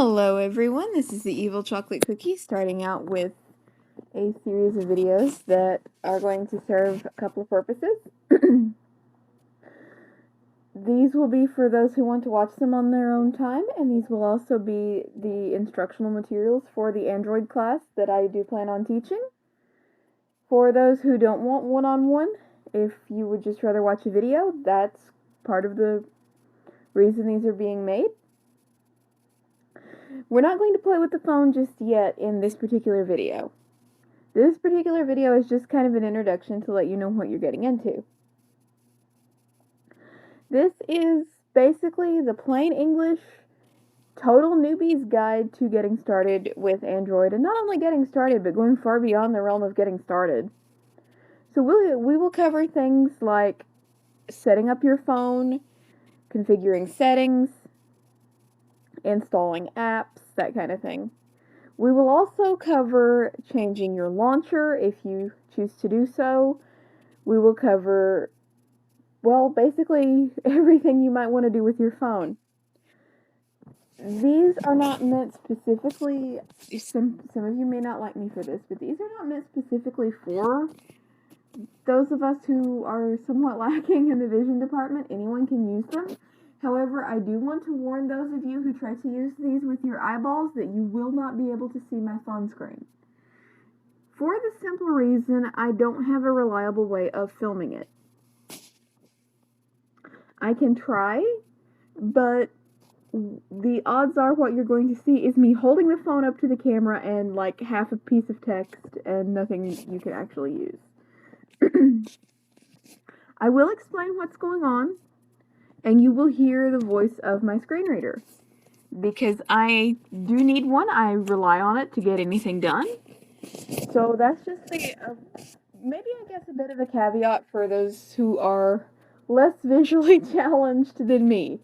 Hello everyone, this is the Evil Chocolate Cookie, starting out with a series of videos that are going to serve a couple of purposes. These will be for those who want to watch them on their own time, and these will also be the instructional materials for the Android class that I do plan on teaching. For those who don't want one-on-one, if you would just rather watch a video, that's part of the reason these are being made. We're not going to play with the phone just yet in this particular video. This particular video is just kind of an introduction to let you know what you're getting into. This is basically the plain English total newbie's guide to getting started with Android, and not only getting started, but going far beyond the realm of getting started. So we will cover things like setting up your phone, configuring settings, installing apps, that kind of thing. We will also cover changing your launcher if you choose to do so. We will cover, well, basically everything you might want to do with your phone. These are not meant specifically, some of you may not like me for this, but these are not meant specifically for those of us who are somewhat lacking in the vision department. Anyone can use them. However, I do want to warn those of you who try to use these with your eyeballs that you will not be able to see my phone screen. For the simple reason, I don't have a reliable way of filming it. I can try, but the odds are what you're going to see is me holding the phone up to the camera and like half a piece of text and nothing you can actually use. I will explain what's going on, and you will hear the voice of my screen reader. Because I do need one, I rely on it to get anything done. So that's just maybe I guess a bit of a caveat for those who are less visually challenged than me.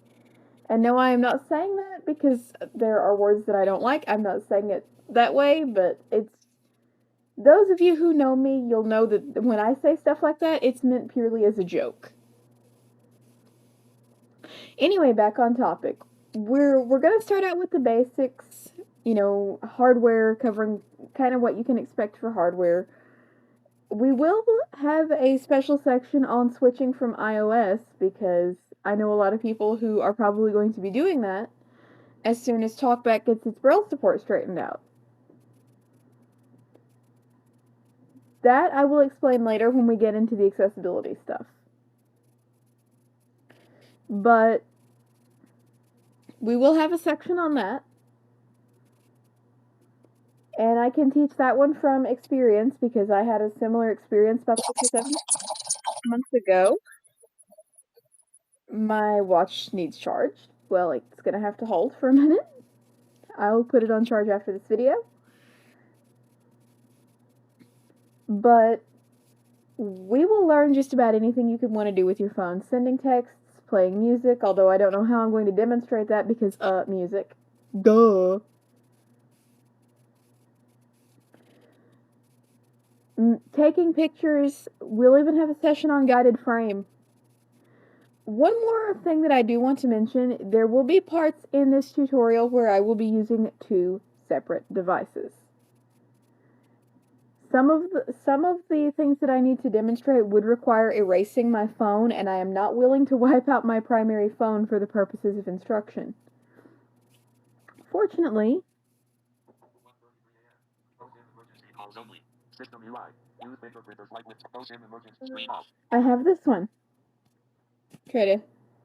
And no, I am not saying that because there are words that I don't like. I'm not saying it that way, but it's those of you who know me, you'll know that when I say stuff like that, it's meant purely as a joke. Anyway, back on topic. We're going to start out with the basics, hardware, covering kind of what you can expect for hardware. We will have a special section on switching from iOS because I know a lot of people who are probably going to be doing that as soon as TalkBack gets its Braille support straightened out. That I will explain later when we get into the accessibility stuff. But we will have a section on that. And I can teach that one from experience because I had a similar experience about 6 or 7 months ago. My watch needs charged. Well, it's going to have to hold for a minute. I'll put it on charge after this video. But we will learn just about anything you could want to do with your phone. Sending texts, playing music, although I don't know how I'm going to demonstrate that because, music. Duh. Taking pictures. We'll even have a session on guided frame. One more thing that I do want to mention, there will be parts in this tutorial where I will be using 2 separate devices. Some of the things that I need to demonstrate would require erasing my phone, and I am not willing to wipe out my primary phone for the purposes of instruction. Fortunately, I have this one. Try to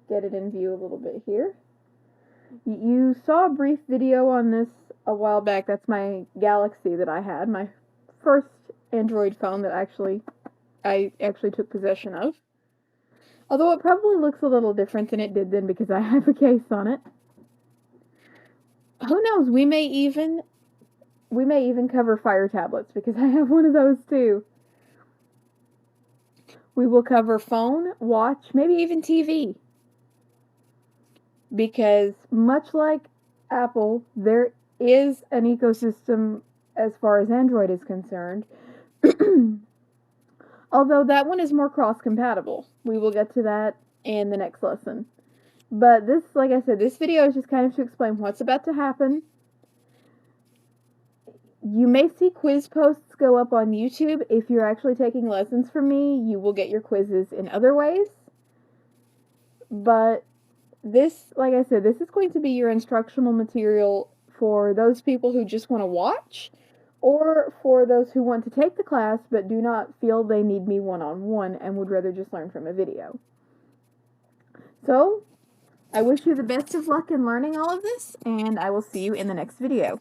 get it in view a little bit here. You saw a brief video on this a while back. That's my Galaxy that I had, my first Android phone that I actually took possession of. Although it probably looks a little different than it did then because I have a case on it. Who knows, we may even cover Fire tablets because I have one of those too. We will cover phone, watch, maybe even TV. Because much like Apple, there is an ecosystem as far as Android is concerned. Although that one is more cross-compatible. We will get to that in the next lesson. But this, like I said, this video is just kind of to explain what's about to happen You may see quiz posts go up on YouTube. If you're actually taking lessons from me, you will get your quizzes in other ways. But this, like I said, this is going to be your instructional material for those people who just want to watch, or for those who want to take the class but do not feel they need me one-on-one and would rather just learn from a video. So, I wish you the best of luck in learning all of this, and I will see you in the next video.